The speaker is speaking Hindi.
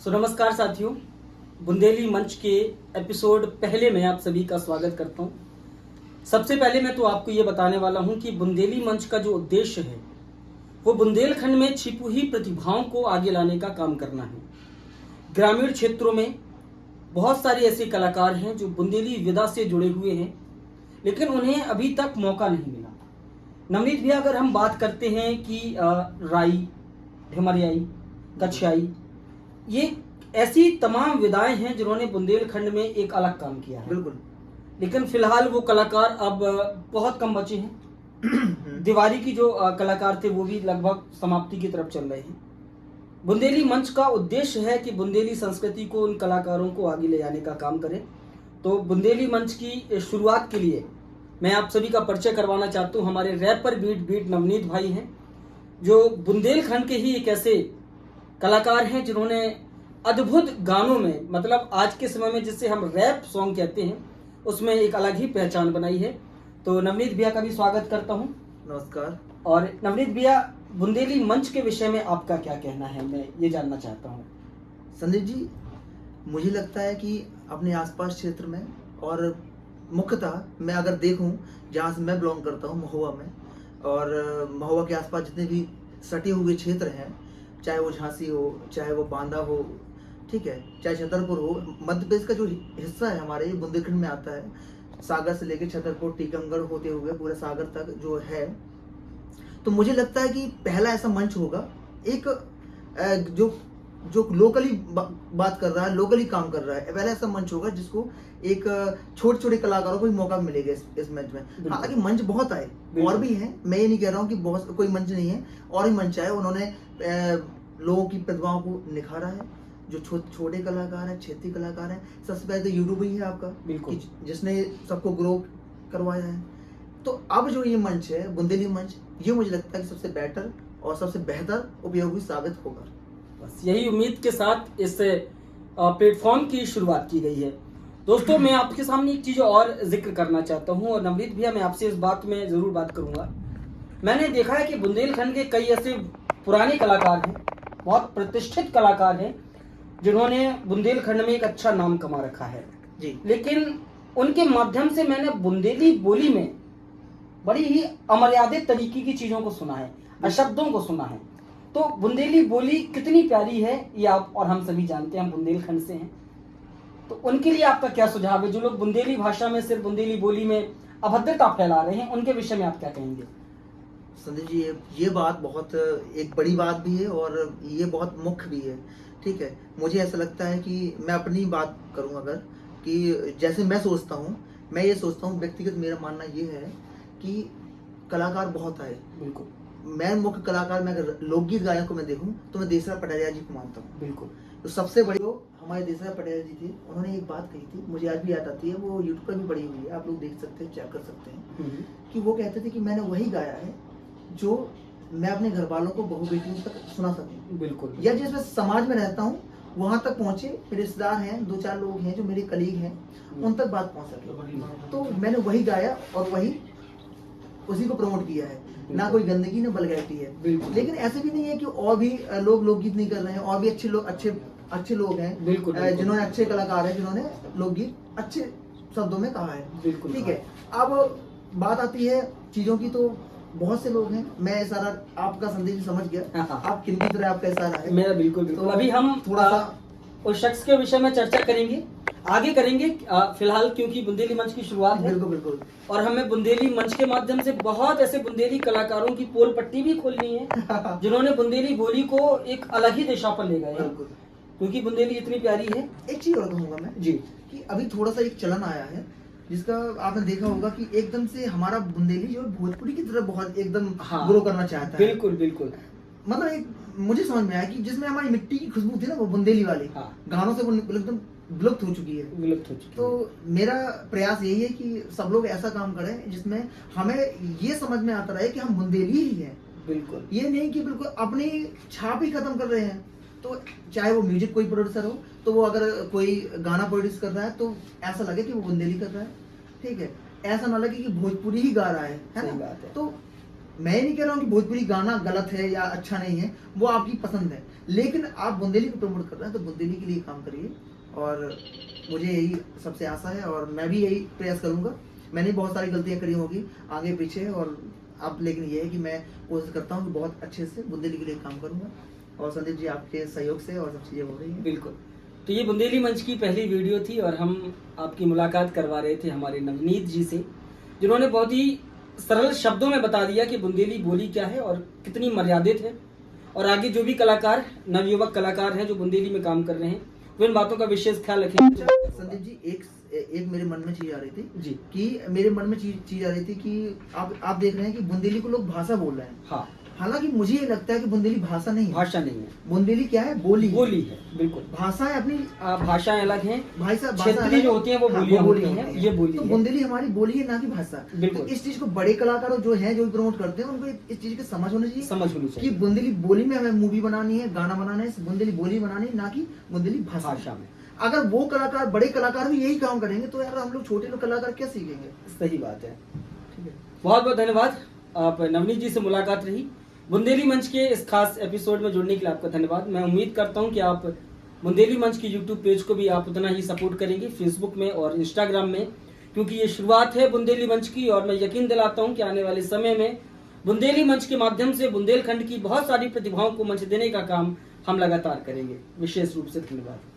नमस्कार साथियों, बुंदेली मंच के एपिसोड पहले में आप सभी का स्वागत करता हूं। सबसे पहले मैं तो आपको ये बताने वाला हूं कि बुंदेली मंच का जो उद्देश्य है वो बुंदेलखंड में छिपी हुई प्रतिभाओं को आगे लाने का काम करना है। ग्रामीण क्षेत्रों में बहुत सारे ऐसे कलाकार हैं जो बुंदेली विधा से जुड़े हुए हैं, लेकिन उन्हें अभी तक मौका नहीं मिला। नवनीत भैया, अगर हम बात करते हैं कि राई, ढेमरियाई, कछियाई, ये ऐसी तमाम विधाएं हैं जिन्होंने बुंदेलखंड में एक अलग काम किया है। बिल्कुल। लेकिन फिलहाल वो कलाकार अब बहुत कम बचे हैं। दिवारी की जो कलाकार थे वो भी लगभग समाप्ति की तरफ चल रहे हैं। बुंदेली मंच का उद्देश्य है कि बुंदेली संस्कृति को, उन कलाकारों को आगे ले जाने का काम करें। तो बुंदेली मंच की शुरुआत के लिए मैं आप सभी का परिचय करवाना चाहता हूँ। हमारे रैपर बीट नवनीत भाई हैं, जो बुंदेलखंड के ही एक ऐसे कलाकार हैं जिन्होंने अद्भुत गानों में, मतलब आज के समय में जिसे हम रैप सॉन्ग कहते हैं, उसमें एक अलग ही पहचान बनाई है। तो नवनीत भैया का भी स्वागत करता हूं। नमस्कार। और नवनीत भैया, बुंदेली मंच के विषय में आपका क्या कहना है, मैं ये जानना चाहता हूं। संदीप जी, मुझे लगता है कि अपने आसपास क्षेत्र में और मुख्यतः मैं अगर देखूं जहां से मैं बिलोंग करता हूं, महुआ में, और महुआ के आसपास जितने भी सटे हुए क्षेत्र हैं, चाहे वो झांसी हो, चाहे वो बांदा हो, ठीक है, चाहे छतरपुर हो, मध्य प्रदेश का जो हिस्सा है हमारे, ये बुंदेलखंड में आता है। सागर से लेकर छतरपुर, टीकमगढ़ होते हुए पूरे सागर तक जो है, तो मुझे लगता है कि पहला ऐसा मंच होगा एक जो लोकली बात कर रहा है, लोकली काम कर रहा है, पहला ऐसा मंच होगा जिसको एक छोटे छोटे कलाकारों को भी मौका मिलेगा इस मंच में। हालांकि मंच बहुत आए और भी हैं, मैं ये नहीं कह रहा हूँ कि बहुत कोई मंच नहीं है, और भी मंच आए। उन्होंने लोगों की प्रतिभाओं को निखारा है। जो छोटे कलाकार हैं, क्षेत्रीय कलाकार हैं, सबसे पहले तो यूट्यूब ही है आपका, जिसने सबको ग्रो करवाया है। तो अब जो ये मंच है, बुंदेली मंच, ये मुझे लगता है कि सबसे बेटर और सबसे बेहतर उपयोगी साबित होगा। बस यही उम्मीद के साथ इस प्लेटफॉर्म की शुरुआत की गई है। दोस्तों, मैं आपके सामने एक चीज और जिक्र करना चाहता हूँ, और नवनीत भैया, मैं आपसे इस बात में जरूर बात करूंगा। मैंने देखा है कि बुंदेलखंड के कई ऐसे पुराने कलाकार हैं, बहुत प्रतिष्ठित कलाकार हैं, जिन्होंने बुंदेलखंड में एक अच्छा नाम कमा रखा है जी। लेकिन उनके माध्यम से मैंने बुंदेली बोली में बड़ी ही अमर्यादित तरीके की चीजों को सुना है, अशब्दों को सुना है। तो बुंदेली बोली कितनी प्यारी है ये आप और हम सभी जानते हैं, हम बुंदेलखंड से हैं। तो उनके लिए आपका क्या सुझाव है, जो लोग बुंदेली भाषा में, सिर्फ बुंदेली बोली में अभद्रता फैला रहे हैं, उनके विषय में आप क्या कहेंगे? संदीप जी, ये बात बहुत एक बड़ी बात भी है और ये बहुत मुख्य भी है, ठीक है। मुझे ऐसा लगता है कि मैं अपनी बात करूं अगर, कि जैसे मैं सोचता हूं, मैं ये सोचता हूं, व्यक्तिगत मेरा मानना ये है कि कलाकार बहुत आए। बिल्कुल। मैं मुख्य कलाकार में अगर लोकगीत गायक को मैं देखूं तो मैं देसरा पटेरिया जी को मानता हूँ। बिल्कुल। तो सबसे बड़ी वो हमारे देसरा पटेरिया जी थे। उन्होंने एक बात कही थी, मुझे आज भी याद आती है, वो यूट्यूब पर भी पड़ी हुई है, आप लोग देख सकते हैं, चेक कर सकते हैं, कि वो कहते थे कि मैंने वही गाया है जो मैं अपने घर वालों को, बहू बेटियों तक सुना सकूं। बिल्कुल। या जिस समाज में रहता हूँ वहां तक पहुंचे, मेरे रिश्तेदार हैं, 2-4 लोग हैं जो मेरे कलीग हैं, उन तक बात पहुंच सके। तो मैंने वही गाया और वही उसी को प्रमोट किया है, ना कोई गंदगी ना बलगैटी है। लेकिन ऐसे भी नहीं है कि और भी लोग लोकगीत नहीं कर रहे हैं, और भी अच्छे लोग हैं, जिन्होंने, अच्छे कलाकार हैं जिन्होंने लोकगीत अच्छे शब्दों में कहा है, ठीक है। अब बात आती है चीजों की, तो बहुत से लोग हैं, मैं सारा आपका संदेश समझ गया, आप किन की तरह आपका इशारा है मेरा। बिल्कुल। तो अभी हम थोड़ा सा उस शख्स के विषय में चर्चा करेंगे, आगे करेंगे। फिलहाल क्योंकि बुंदेली मंच की शुरुआत है, बिल्कुल, और हमें बुंदेली मंच के माध्यम से बहुत ऐसे बुंदेली कलाकारों की पोल पट्टी भी खोलनी है जिन्होंने बुंदेली बोली को एक अलग ही दिशा पर ले गए हैं, क्योंकि बुंदेली इतनी प्यारी है। एक चीज और कहूंगा मैं जी, कि अभी थोड़ा सा एक चलन आया है जिसका आपने देखा होगा कि एकदम से हमारा बुंदेली जो भोजपुरी की तरफ बहुत एकदम ग्रो करना चाहता है। बिल्कुल। मतलब एक मुझे समझ में आया कि जिसमें हमारी मिट्टी की खुशबू थी ना, वो बुंदेली वाली गानों से वो एकदम विलुप्त हो चुकी है। तो मेरा प्रयास यही है कि सब लोग ऐसा काम करें जिसमें हमें ये समझ में आता रहे कि हम बुंदेली ही हैं। बिल्कुल, ये नहीं कि बिल्कुल अपनी छाप ही खत्म कर रहे हैं। तो चाहे वो म्यूजिक कोई प्रोड्यूसर हो, तो वो अगर कोई गाना प्रोड्यूस कर रहा है तो ऐसा लगे कि वो बुंदेली कर रहा है, ठीक है, ऐसा ना लगे कि भोजपुरी ही गा रहा है ना। बात है। तो मैं ये नहीं कह रहा हूँ कि भोजपुरी गाना गलत है या अच्छा नहीं है, वो आपकी पसंद है, लेकिन आप बुंदेली को प्रमोट कर रहे हैं तो बुंदेली के लिए काम करिए। और मुझे यही सबसे आशा है और मैं भी यही प्रयास करूंगा। मैंने बहुत सारी गलतियां करी होगी आगे पीछे, और अब लेकिन ये है कि मैं कोशिश करता हूँ कि बहुत अच्छे से बुंदेली के लिए काम करूंगा। और संदीप जी आपके सहयोग से और सब चीज़ें हो रही हैं। बिल्कुल। तो ये बुंदेली मंच की पहली वीडियो थी और हम आपकी मुलाकात करवा रहे थे हमारे नवनीत जी से, जिन्होंने बहुत ही सरल शब्दों में बता दिया कि बुंदेली बोली क्या है और कितनी मर्यादित है। और आगे जो भी कलाकार, नवयुवक कलाकार हैं जो बुंदेली में काम कर रहे हैं, वो इन बातों का विशेष ख्याल रखेंगे। संदीप जी एक मेरे मन में चीज आ रही थी जी। कि मेरे मन में चीज आ रही थी कि आप देख रहे हैं कि बुंदेली को लोग भाषा बोल रहे हैं। हाँ, हालांकि मुझे ये लगता है कि बुंदेली भाषा नहीं है। भाषा नहीं है, बुंदेली क्या है? बोली बोली है। बिल्कुल, भाषा है अपनी, भाषाएं अलग हैं, भाषा क्षेत्रीय जो होती हैं वो बोलियां होती हैं, ये बोली तो है। बुंदेली हमारी बोली है, ना कि भाषा। बिल्कुल। तो इस चीज को बड़े कलाकार जो हैं, जो प्रमोट करते हैं, उनको इस चीज की समझ होनी चाहिए, समझ होनी कि चाहिए बुंदेली बोली में हमें मूवी बनानी है, गाना बनाना है, बुंदेली बोली बनानी है, ना कि बुंदेली भाषा में। अगर वो कलाकार, बड़े कलाकार भी यही काम करेंगे तो यार हम लोग छोटे लोग कलाकार क्या सीखेंगे? सही बात है। ठीक है, बहुत बहुत धन्यवाद। आप नवनीत जी से मुलाकात रही। बुंदेली मंच के इस खास एपिसोड में जुड़ने के लिए आपका धन्यवाद। मैं उम्मीद करता हूं कि आप बुंदेली मंच की यूट्यूब पेज को भी आप उतना ही सपोर्ट करेंगे, फेसबुक में और इंस्टाग्राम में, क्योंकि ये शुरुआत है बुंदेली मंच की। और मैं यकीन दिलाता हूं कि आने वाले समय में बुंदेली मंच के माध्यम से बुंदेलखंड की बहुत सारी प्रतिभाओं को मंच देने का काम हम लगातार करेंगे। विशेष रूप से धन्यवाद।